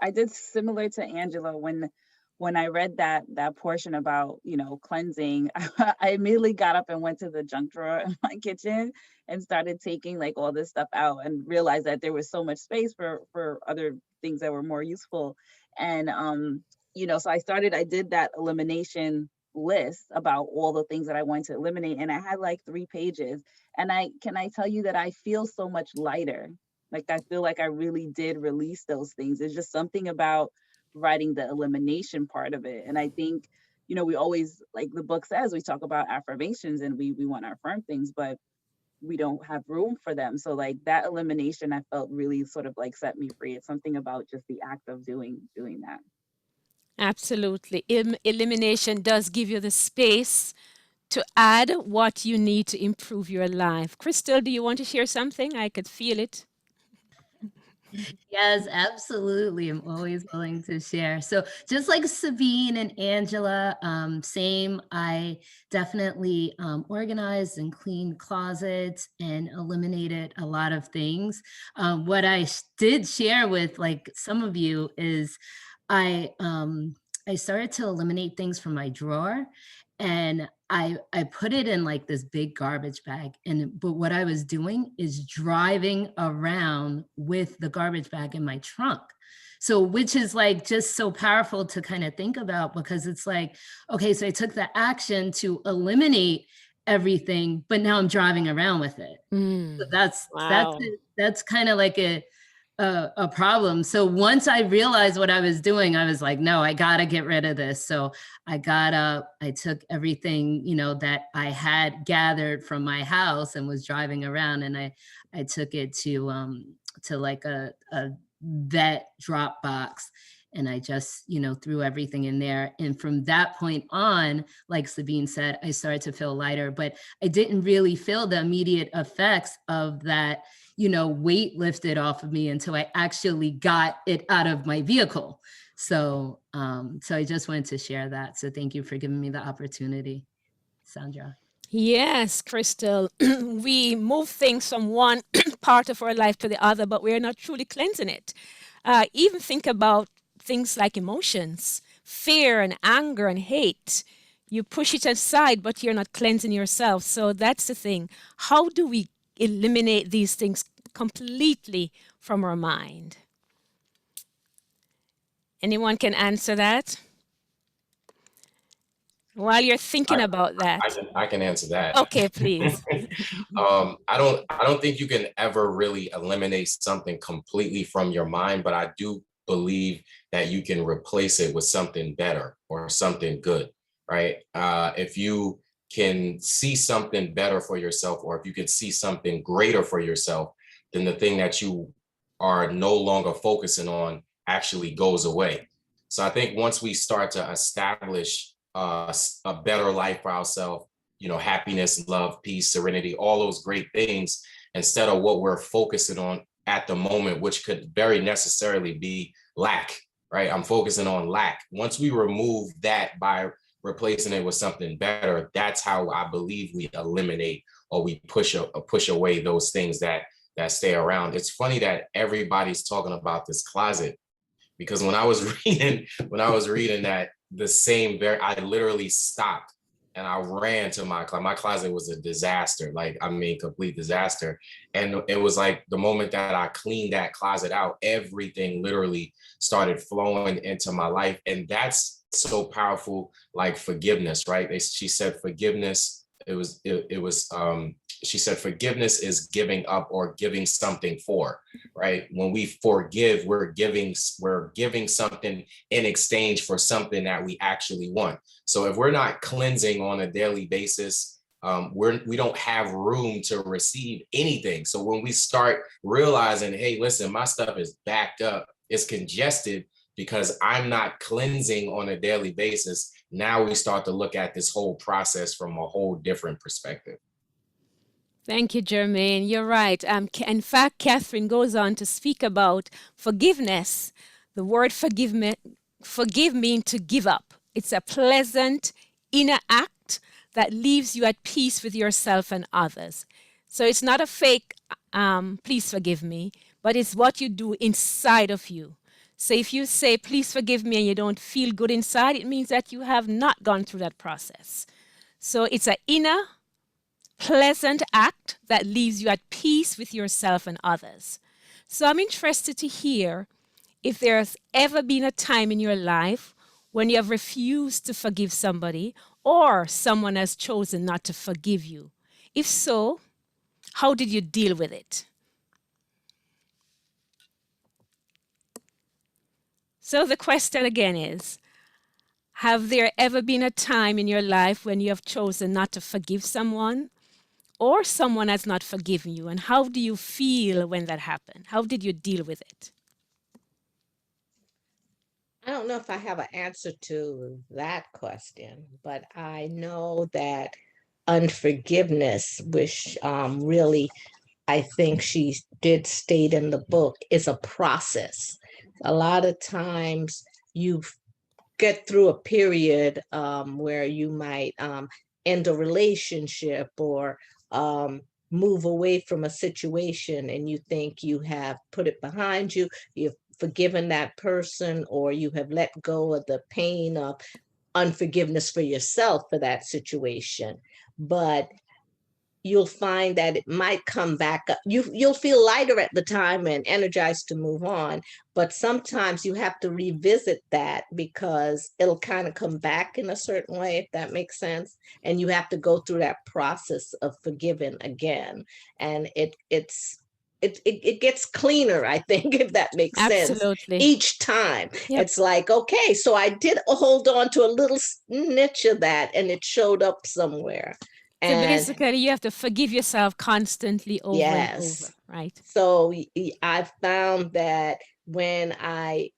I did similar to Angela when I read that portion about, cleansing. I immediately got up and went to the junk drawer in my kitchen and started taking like all this stuff out and realized that there was so much space for other things that were more useful. And so I did that elimination list about all the things that I wanted to eliminate, and I had like 3 pages. And I tell you that I feel so much lighter. Like I feel like I really did release those things. There's just something about writing the elimination part of it. And I think, we always, like the book says, we talk about affirmations and we want to affirm things, but we don't have room for them. So like that elimination, I felt really sort of like set me free. It's something about just the act of doing that. Absolutely. Elimination does give you the space to add what you need to improve your life. Crystal, do you want to share something? I could feel it. Yes, absolutely. I'm always willing to share. So just like Sabine and Angela, same, I definitely organized and cleaned closets and eliminated a lot of things. What I did share with like some of you is I started to eliminate things from my drawer, and I put it in like this big garbage bag. But what I was doing is driving around with the garbage bag in my trunk. So which is like just so powerful to kind of think about, because it's like, okay, so I took the action to eliminate everything, but now I'm driving around with it. So Wow. that's kind of like a problem. So once I realized what I was doing, I was like, no, I gotta get rid of this. So I got up, I took everything, that I had gathered from my house and was driving around, and I took it to like a vet drop box, and I just, threw everything in there. And from that point on, like Sabine said, I started to feel lighter, but I didn't really feel the immediate effects of that, weight lifted off of me until I actually got it out of my vehicle. So, so I just wanted to share that. So thank you for giving me the opportunity, Sandra. Yes, Crystal. We move things from one part of our life to the other, but we're not truly cleansing it. Even think about things like emotions, fear and anger and hate. You push it aside, but you're not cleansing yourself. So that's the thing. How do we eliminate these things completely from our mind? Anyone can answer that? While you're thinking about that. I can answer that. Okay, please. I don't think you can ever really eliminate something completely from your mind, but I do believe that you can replace it with something better or something good, right? If you can see something better for yourself, or if you can see something greater for yourself, then the thing that you are no longer focusing on actually goes away. So I think once we start to establish a better life for ourselves, happiness, love, peace, serenity, all those great things, instead of what we're focusing on at the moment, which could very necessarily be lack, right? I'm focusing on lack. Once we remove that by replacing it with something better, that's how I believe we eliminate, or we push away those things that stay around. It's funny that everybody's talking about this closet, because when I was reading that, I literally stopped and I ran to my closet. My closet was a disaster, complete disaster. And it was like the moment that I cleaned that closet out, everything literally started flowing into my life. And that's so powerful, like forgiveness, right? She said forgiveness. She said forgiveness is giving up or giving something for, right? When we forgive, we're giving something in exchange for something that we actually want. So if we're not cleansing on a daily basis, we don't have room to receive anything. So when we start realizing, hey, listen, my stuff is backed up, it's congested because I'm not cleansing on a daily basis, now we start to look at this whole process from a whole different perspective. Thank you, Jermaine. You're right. In fact, Catherine goes on to speak about forgiveness. The word forgive means to give up. It's a pleasant inner act that leaves you at peace with yourself and others. So it's not a fake, please forgive me, but it's what you do inside of you. So if you say, please forgive me, and you don't feel good inside, it means that you have not gone through that process. So it's an inner pleasant act that leaves you at peace with yourself and others. So I'm interested to hear if there's ever been a time in your life when you have refused to forgive somebody, or someone has chosen not to forgive you. If so, how did you deal with it? So the question again is, Have there ever been a time in your life when you have chosen not to forgive someone, or someone has not forgiven you? And how do you feel when that happened? How did you deal with it? I don't know if I have an answer to that question, but I know that unforgiveness, which really I think she did state in the book, is a process. A lot of times you get through a period where you might end a relationship or move away from a situation, and you think you have put it behind you, you've forgiven that person, or you have let go of the pain of unforgiveness for yourself for that situation. But you'll find that it might come back up. You'll feel lighter at the time and energized to move on, but sometimes you have to revisit that because it'll kind of come back in a certain way, if that makes sense. And you have to go through that process of forgiving again. And it gets cleaner, I think, if that makes sense. Absolutely. Each time. Yep. It's like, okay, so I did hold on to a little niche of that and it showed up somewhere. So And basically, you have to forgive yourself constantly over and over, yes. right? So I've found that when I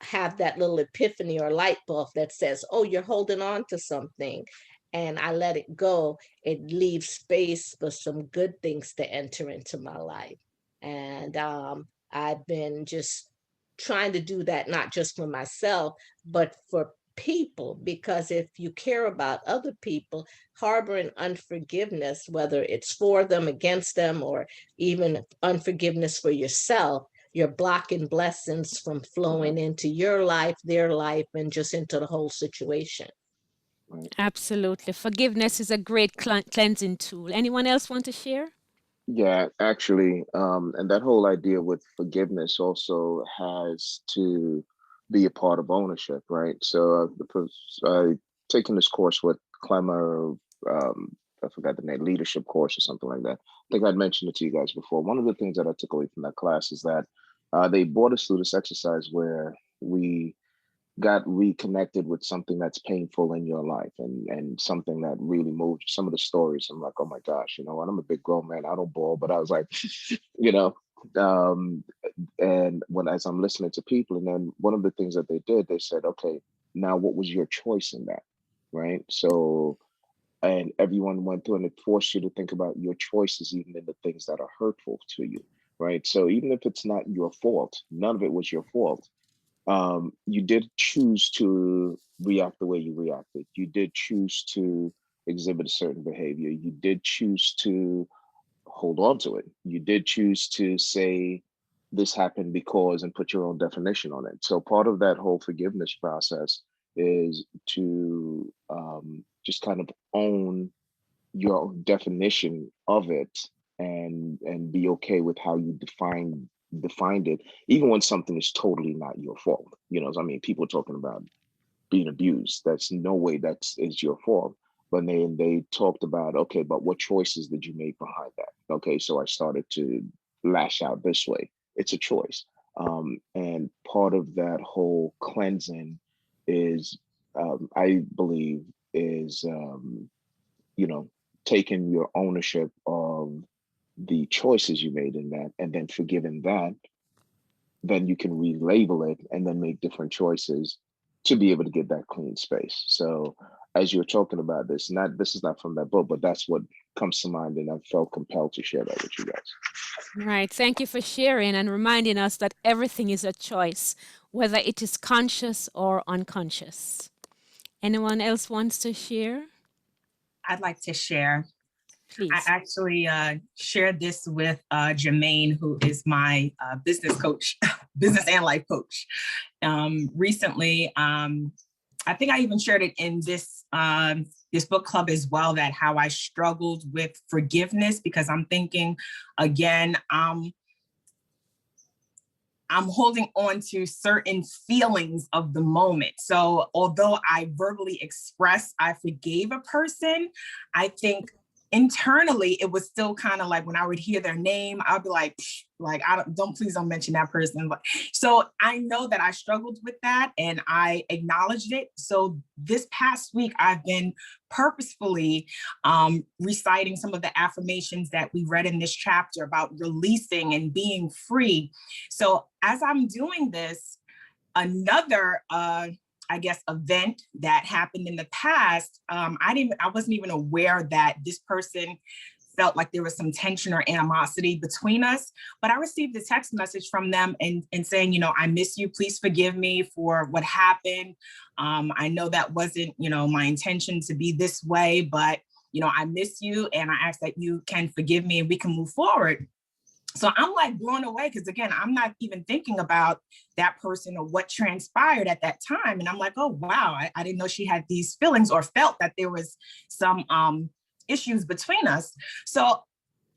have that little epiphany or light bulb that says, oh, you're holding on to something, and I let it go, it leaves space for some good things to enter into my life. And I've been just trying to do that, not just for myself, but for people, because if you care about other people, harboring unforgiveness, whether it's for them, against them, or even unforgiveness for yourself, you're blocking blessings from flowing into your life, their life, and just into the whole situation. Absolutely. Forgiveness is a great cleansing tool. Anyone else want to share? Yeah, actually, and that whole idea with forgiveness also has to be a part of ownership, right? So, because I taking this course with Clemmer, I forgot the name, leadership course or something like that. I think I'd mentioned it to you guys before. One of the things that I took away from that class is that they brought us through this exercise where we got reconnected with something that's painful in your life and something that really moved. Some of the stories, I'm like, oh my gosh, you know what? I'm a big grown man, I don't bawl, but I was like, you know, um, and when as I'm listening to people, and then one of the things that they did, they said, okay, now what was your choice in that? Right. So and everyone went through and it forced you to think about your choices, even in the things that are hurtful to you. Right. So even if it's not your fault, none of it was your fault, you did choose to react the way you reacted. You did choose to exhibit a certain behavior. You did choose to hold on to it. You did choose to say this happened because and put your own definition on it. So part of that whole forgiveness process is to just kind of own your definition of it and be okay with how you defined it, even when something is totally not your fault. You know, I mean, people are talking about being abused. That's no way that's is your fault. But then they talked about, okay, but what choices did you make behind that? Okay, so I started to lash out this way. It's a choice. And part of that whole cleansing is, I believe, is you know, taking your ownership of the choices you made in that and then forgiving that, then you can relabel it and then make different choices to be able to get that clean space. So as you're talking about this, not this is not from that book, but that's what comes to mind, and I felt compelled to share that with you guys. Right. Thank you for sharing and reminding us that everything is a choice, whether it is conscious or unconscious. Anyone else wants to share? I'd like to share. Please. I actually shared this with Jermaine, who is my business coach, business and life coach. Recently, I think I even shared it in this this book club as well, that how I struggled with forgiveness, because I'm thinking, again, I'm holding on to certain feelings of the moment. So although I verbally express I forgave a person, I think internally, it was still kind of like when I would hear their name, I'd be like, please don't mention that person. So I know that I struggled with that and I acknowledged it. So this past week, I've been purposefully reciting some of the affirmations that we read in this chapter about releasing and being free. So as I'm doing this, another I guess event that happened in the past, I wasn't even aware that this person felt like there was some tension or animosity between us, but I received a text message from them and saying, I miss you, please forgive me for what happened. I know that wasn't, my intention to be this way, but, I miss you and I ask that you can forgive me and we can move forward. So I'm like blown away because, again, I'm not even thinking about that person or what transpired at that time. And I'm like, oh, wow, I didn't know she had these feelings or felt that there was some issues between us. So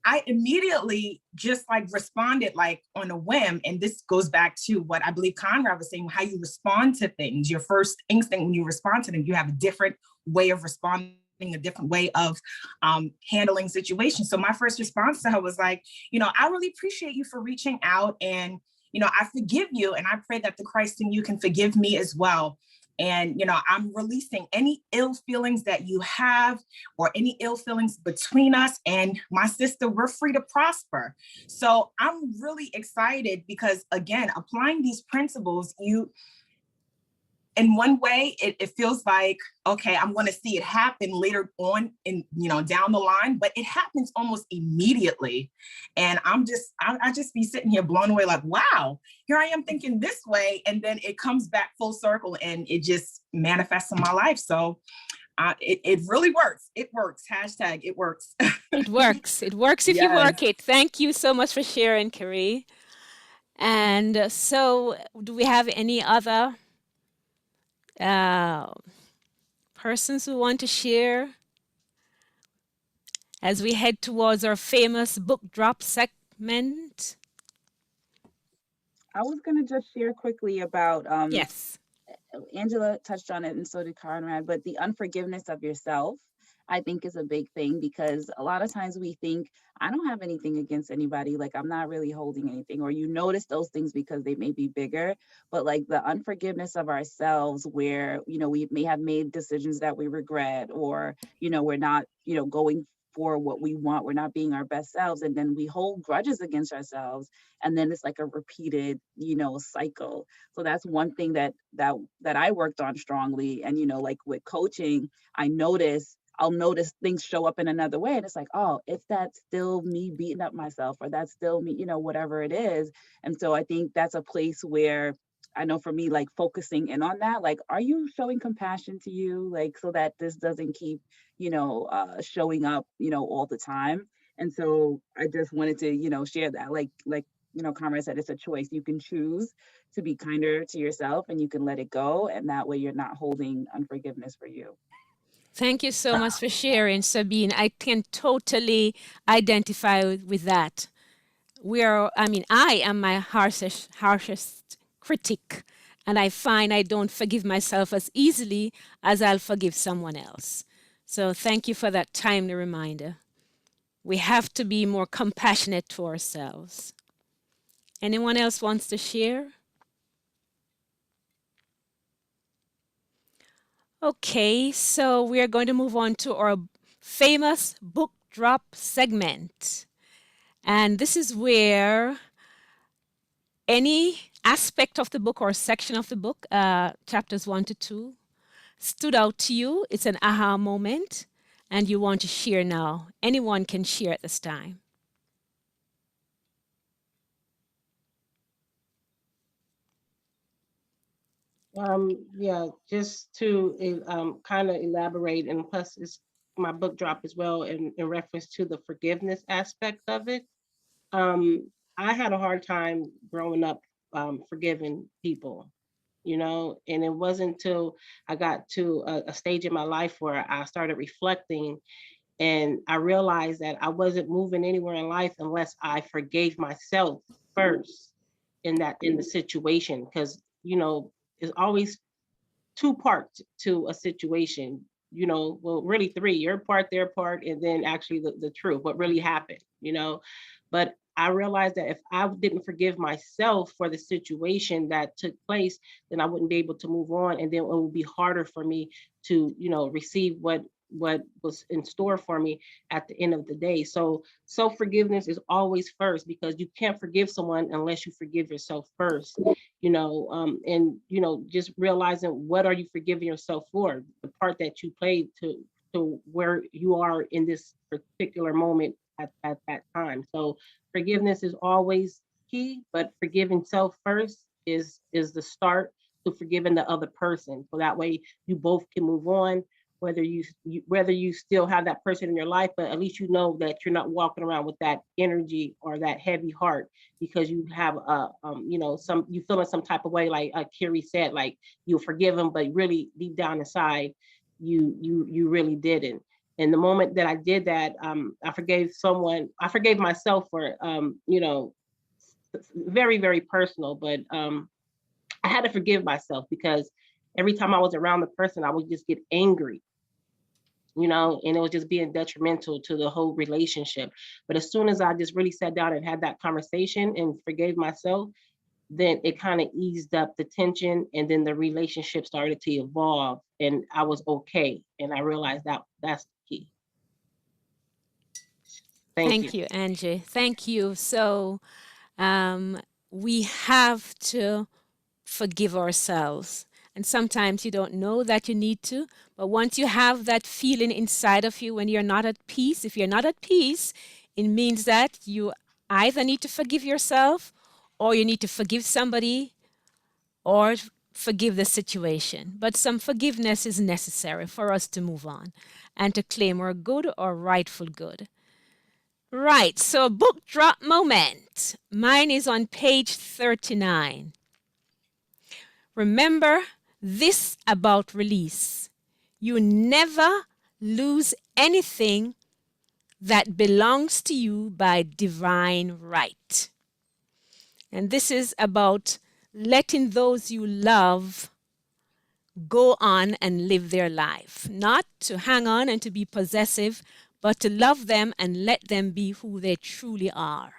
I immediately just like responded like on a whim. And this goes back to what I believe Conrad was saying, how you respond to things. Your first instinct when you respond to them, you have a different way of responding, a different way of handling situations. So my first response to her was like, I really appreciate you for reaching out and, I forgive you. And I pray that the Christ in you can forgive me as well. And, I'm releasing any ill feelings that you have or any ill feelings between us and my sister, we're free to prosper. So I'm really excited because, again, applying these principles, in one way, it feels like, okay, I'm going to see it happen later on in, down the line, but it happens almost immediately. And I just be sitting here blown away like, wow, here I am thinking this way. And then it comes back full circle and it just manifests in my life. So it really works. It works. Hashtag it works. It works. It works if you work it. Thank you so much for sharing, Carrie. And so do we have any other persons who want to share as we head towards our famous book drop segment? I was going to just share quickly about, Yes. Angela touched on it and so did Conrad, but the unforgiveness of yourself, I think, is a big thing because a lot of times we think, I don't have anything against anybody, like I'm not really holding anything, or you notice those things because they may be bigger, but like the unforgiveness of ourselves where, we may have made decisions that we regret, or, we're not, going for what we want, we're not being our best selves, and then we hold grudges against ourselves, and then it's like a repeated, cycle. So that's one thing that I worked on strongly. And, like with coaching, I'll notice things show up in another way. And it's like, oh, it's that still me beating up myself, or that's still me, whatever it is. And so I think that's a place where I know for me, like focusing in on that, like, are you showing compassion to you? Like, so that this doesn't keep, showing up, all the time. And so I just wanted to, share that, like, Conrad said, it's a choice. You can choose to be kinder to yourself and you can let it go. And that way you're not holding unforgiveness for you. Thank you so much for sharing, Sabine. I can totally identify with that. I am my harshest critic, and I find I don't forgive myself as easily as I'll forgive someone else. So thank you for that timely reminder. We have to be more compassionate to ourselves. Anyone else wants to share? Okay, so we are going to move on to our famous book drop segment. And this is where any aspect of the book or section of the book, chapters 1 to 2, stood out to you. It's an aha moment, and you want to share now. Anyone can share at this time. Yeah, just to kind of elaborate, and plus it's my book drop as well in reference to the forgiveness aspect of it. I had a hard time growing up forgiving people, and it wasn't until I got to a stage in my life where I started reflecting and I realized that I wasn't moving anywhere in life unless I forgave myself first in the situation, because it's always two parts to a situation. you know, well, really three, your part, their part, and then actually the truth, what really happened, you know. But I realized that if I didn't forgive myself for the situation that took place, then I wouldn't be able to move on. And then it would be harder for me to, you know, receive what was in store for me at the end of the day. So self-forgiveness is always first, because you can't forgive someone unless you forgive yourself first, you know. And, you know, just realizing what are you forgiving yourself for, the part that you played to where you are in this particular moment at that time. So forgiveness is always key, but forgiving self first is the start to forgiving the other person. So that way you both can move on, whether whether you still have that person in your life, but at least you know that you're not walking around with that energy or that heavy heart because you have you know, you feeling some type of way, like Carrie said, like you'll forgive them, but really deep down inside, you really didn't. And the moment that I did that, I forgave myself for, you know, very, very personal, but I had to forgive myself because every time I was around the person, I would just get angry, you know, and it was just being detrimental to the whole relationship. But as soon as I just really sat down and had that conversation and forgave myself, then it kind of eased up the tension, and then the relationship started to evolve, and I was okay. And I realized that that's the key. Thank you. You, Angie. Thank you. So we have to forgive ourselves. And sometimes you don't know that you need to, but once you have that feeling inside of you when you're not at peace, if you're not at peace, it means that you either need to forgive yourself, or you need to forgive somebody, or forgive the situation. But some forgiveness is necessary for us to move on and to claim our good or rightful good. Right, so book drop moment. Mine is on page 39. Remember this about release: you never lose anything that belongs to you by divine right. And this is about letting those you love go on and live their life, not to hang on and to be possessive, but to love them and let them be who they truly are.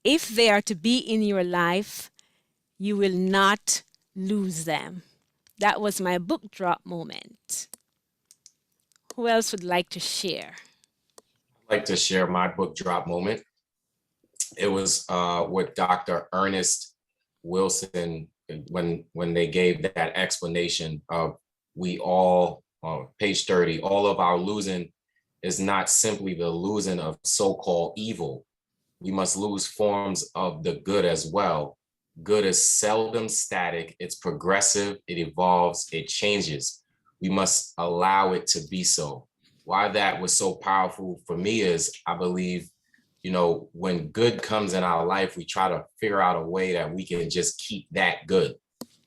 If they are to be in your life, you will not lose them. That was my book drop moment. Who else would like to share? I'd like to share my book drop moment. It was with Dr. Ernest Wilson when they gave that explanation of we all, page 30, all of our losing is not simply the losing of so-called evil. We must lose forms of the good as well. Good is seldom static, it's progressive, it evolves, it changes. We must allow it to be so. Why that was so powerful for me is I believe, you know, when good comes in our life, we try to figure out a way that we can just keep that good,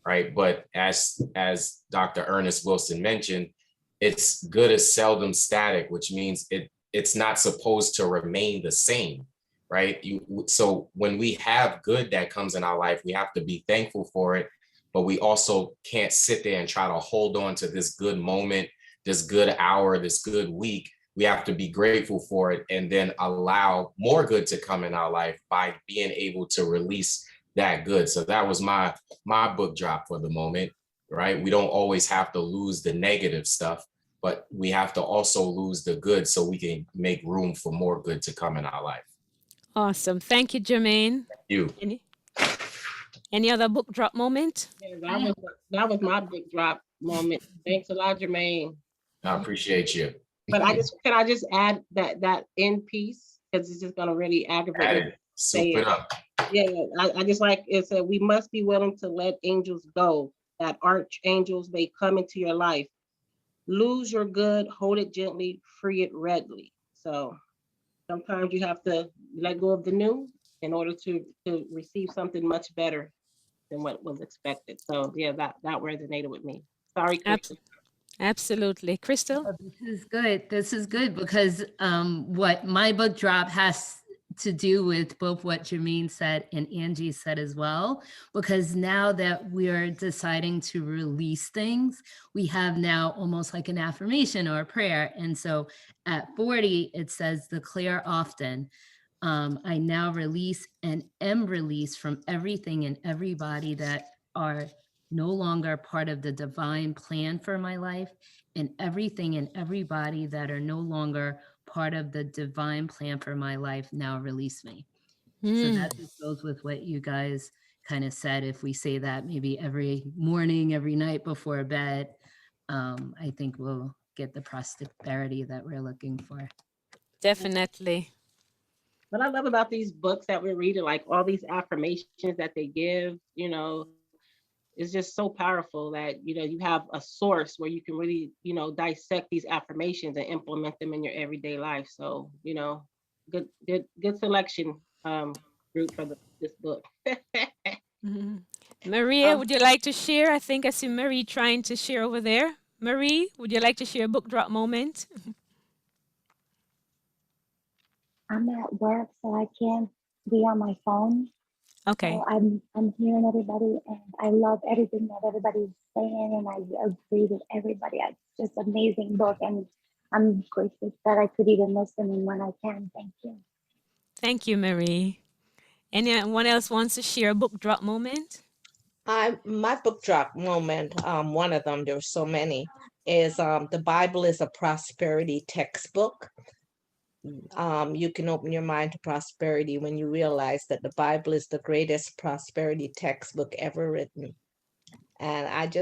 right? But as Dr. Ernest Wilson mentioned, it's good is seldom static, which means it's not supposed to remain the same, right? So when we have good that comes in our life, we have to be thankful for it, but we also can't sit there and try to hold on to this good moment, this good hour, this good week. We have to be grateful for it and then allow more good to come in our life by being able to release that good. So that was my book drop for the moment, right? We don't always have to lose the negative stuff, but we have to also lose the good so we can make room for more good to come in our life. Awesome. Thank you, Jermaine. Thank you. Any other book drop moment? Yeah, that was my book drop moment. Thanks a lot, Jermaine. I appreciate you. But can I just add that end piece, because it's just gonna really aggravate me. Soup it up. Yeah, I just like it said, we must be willing to let angels go, that archangels may come into your life. Lose your good, hold it gently, free it readily. So sometimes you have to let go of the new in order to receive something much better than what was expected. So yeah, that resonated with me. Sorry, Crystal. Absolutely. Crystal? Oh, this is good. This is good because what my book drop has to do with both what Jermaine said and Angie said as well, because now that we're deciding to release things, we have now almost like an affirmation or a prayer. And so at 40, it says, declare often. I now release and am released from everything and everybody that are no longer part of the divine plan for my life, and everything and everybody that are no longer part of the divine plan for my life now release me. So that just goes with what you guys kind of said. If we say that maybe every morning, every night before bed, I think we'll get the prosperity that we're looking for. Definitely. What I love about these books that we're reading, like all these affirmations that they give, you know, is just so powerful that, you know, you have a source where you can really, you know, dissect these affirmations and implement them in your everyday life. So, you know, good selection, group for this book. Maria, would you like to share? I think I see Marie trying to share over there. Marie, would you like to share a book drop moment? I'm at work, so I can't be on my phone. Okay. So I'm hearing everybody, and I love everything that everybody's saying, and I agree with everybody. It's just amazing book, and I'm grateful that I could even listen in when I can. Thank you. Thank you, Marie. Anyone else wants to share a book drop moment? My book drop moment, one of them, there were so many, is the Bible is a prosperity textbook. You can open your mind to prosperity when you realize that the Bible is the greatest prosperity textbook ever written. And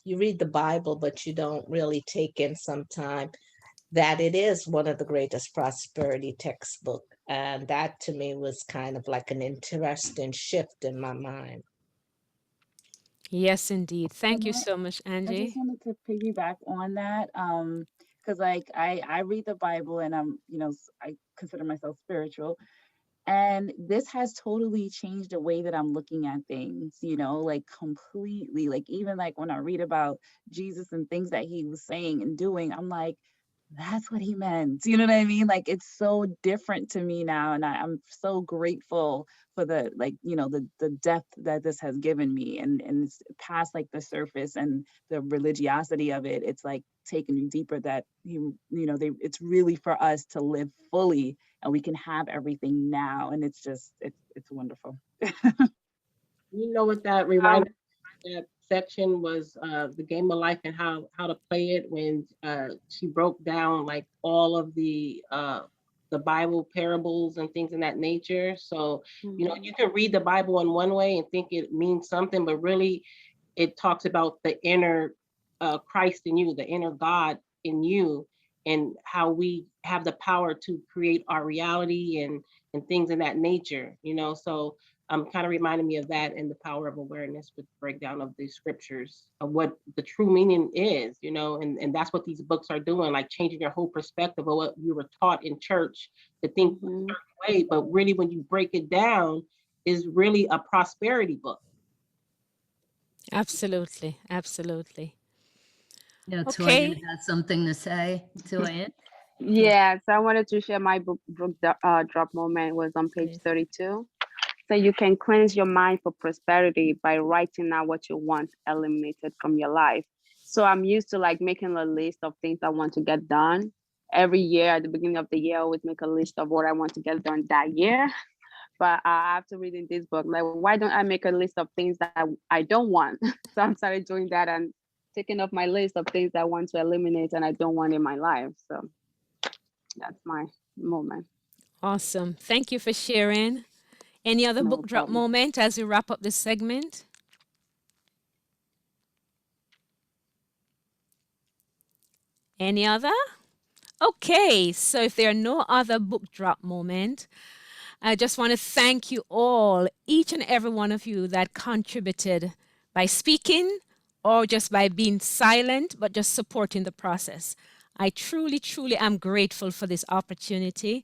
you read the Bible, but you don't really take in sometime that it is one of the greatest prosperity textbook. And that to me was kind of like an interesting shift in my mind. Yes, indeed. Thank you And so much, I just Angie. wanted to piggyback on that. Because like I read the Bible and I'm, I consider myself spiritual. And this has totally changed the way that I'm looking at things, like completely. Like even like when I read about Jesus and things that he was saying and doing, I'm like, that's what he meant. You know what I mean? Like it's so different to me now. And I'm so grateful for the the depth that this has given me, and it's past like the surface and the religiosity of it. It's like taking you deeper, that it's really for us to live fully, and we can have everything now. And it's just it's wonderful. You know what that reminded that section was, the game of life and how to play it, when she broke down like all of the Bible parables and things in that nature. So, you know, you can read the Bible in one way and think it means something, but really it talks about the inner Christ in you, the inner God in you, and how we have the power to create our reality and things in that nature, you know. So kind of reminded me of that and the power of awareness with breakdown of the scriptures of what the true meaning is, you know, and that's what these books are doing, like changing your whole perspective of what you were taught in church to think a certain way, but really when you break it down, is really a prosperity book. Absolutely. Absolutely. Yeah, Okay. Toyin has something to say. Toyin? Yeah, so I wanted to share my book drop moment was on page Please. 32. So you can cleanse your mind for prosperity by writing out what you want eliminated from your life. So I'm used to like making a list of things I want to get done. Every year at the beginning of the year, I always make a list of what I want to get done that year. But after reading this book, like, why don't I make a list of things that I don't want? So I started doing that and taking off my list of things I want to eliminate and I don't want in my life. So that's my moment. Awesome. Thank you for sharing. Any other No book drop problem. moment as we wrap up this segment? Any other? Okay, so if there are no other book drop moment, I just want to thank you all, each and every one of you that contributed by speaking or just by being silent, but just supporting the process. I truly, truly am grateful for this opportunity.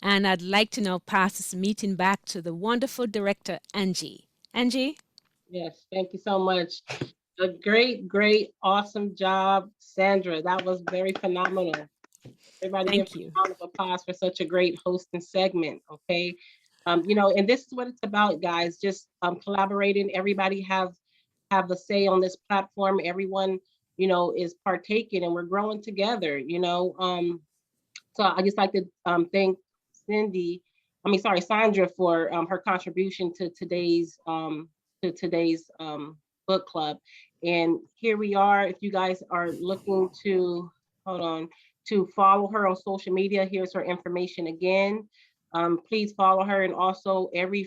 And I'd like to now pass this meeting back to the wonderful director, Angie. Angie? Yes, thank you so much. A great, awesome job, Sandra. That was very phenomenal. Everybody give Thank a you. round of applause for such a great hosting segment, okay? You know, and this is what it's about, guys, just collaborating. Everybody have a say on this platform. Everyone, you know, is partaking and we're growing together, you know. So I just like to thank Sandra for her contribution to today's book club. And here we are. If you guys are looking to, hold on, to follow her on social media, here's her information again. Please follow her, and also every